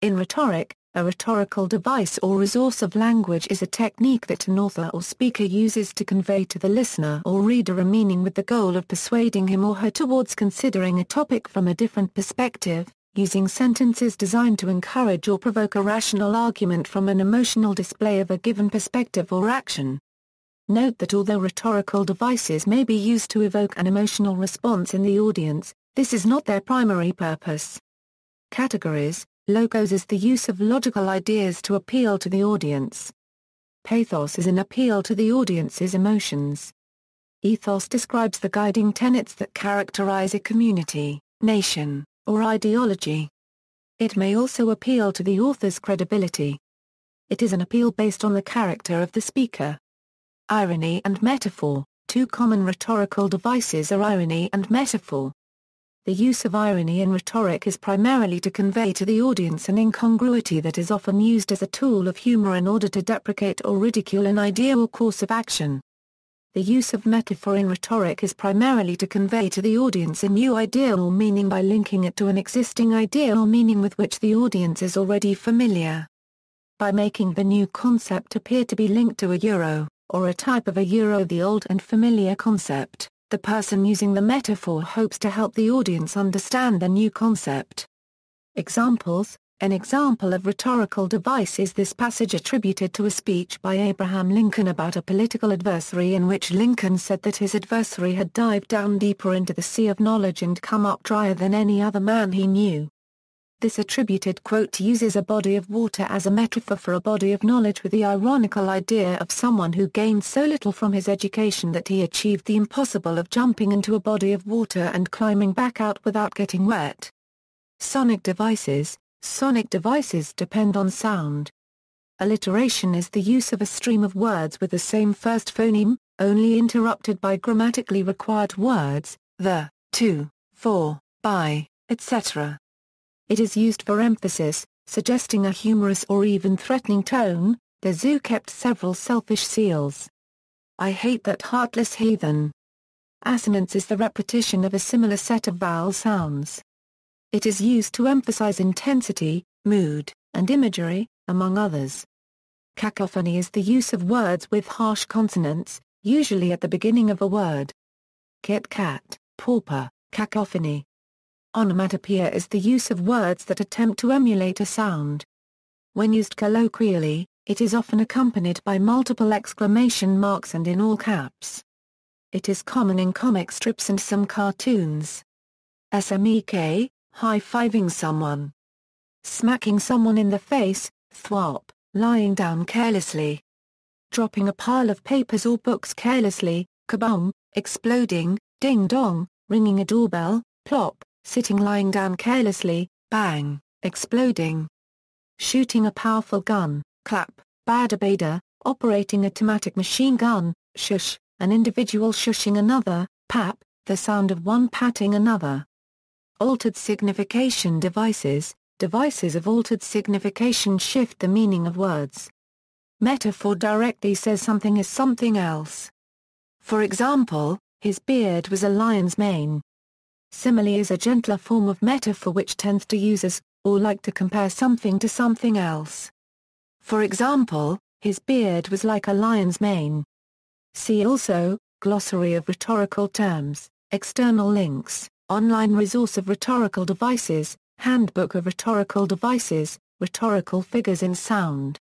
In rhetoric, a rhetorical device or resource of language is a technique that an author or speaker uses to convey to the listener or reader a meaning with the goal of persuading him or her towards considering a topic from a different perspective, using sentences designed to encourage or provoke a rational argument from an emotional display of a given perspective or action. Note that although rhetorical devices may be used to evoke an emotional response in the audience, this is not their primary purpose. Categories: logos is the use of logical ideas to appeal to the audience. Pathos is an appeal to the audience's emotions. Ethos describes the guiding tenets that characterize a community, nation, or ideology. It may also appeal to the author's credibility. It is an appeal based on the character of the speaker. Irony and metaphor. Two common rhetorical devices are irony and metaphor. The use of irony in rhetoric is primarily to convey to the audience an incongruity that is often used as a tool of humor in order to deprecate or ridicule an idea or course of action. The use of metaphor in rhetoric is primarily to convey to the audience a new idea or meaning by linking it to an existing idea or meaning with which the audience is already familiar. By making the new concept appear to be linked to or a type of the old and familiar concept, the person using the metaphor hopes to help the audience understand the new concept. Examples: an example of rhetorical device is this passage attributed to a speech by Abraham Lincoln about a political adversary in which Lincoln said that his adversary had dived down deeper into the sea of knowledge and come up drier than any other man he knew. This attributed quote uses a body of water as a metaphor for a body of knowledge with the ironical idea of someone who gained so little from his education that he achieved the impossible of jumping into a body of water and climbing back out without getting wet. Sonic devices. Sonic devices depend on sound. Alliteration is the use of a stream of words with the same first phoneme, only interrupted by grammatically required words, the, to, for, by, etc. It is used for emphasis, suggesting a humorous or even threatening tone. The zoo kept several selfish seals. I hate that heartless heathen. Assonance is the repetition of a similar set of vowel sounds. It is used to emphasize intensity, mood, and imagery, among others. Cacophony is the use of words with harsh consonants, usually at the beginning of a word. Kit kat, pauper, cacophony. Onomatopoeia is the use of words that attempt to emulate a sound. When used colloquially, it is often accompanied by multiple exclamation marks and in all caps. It is common in comic strips and some cartoons. SMEK, high-fiving someone. Smacking someone in the face, thwop, lying down carelessly. Dropping a pile of papers or books carelessly, kaboom, exploding, ding-dong, ringing a doorbell, plop, sitting lying down carelessly, bang, exploding. Shooting a powerful gun, clap, bada, operating a automatic machine gun, shush, an individual shushing another, pap, the sound of one patting another. Altered signification devices. Devices of altered signification shift the meaning of words. Metaphor directly says something is something else. For example, his beard was a lion's mane. Simile is a gentler form of metaphor which tends to use as, or like to compare something to something else. For example, his beard was like a lion's mane. See also, Glossary of Rhetorical Terms, External links, Online resource of rhetorical devices, Handbook of Rhetorical Devices, Rhetorical Figures in Sound.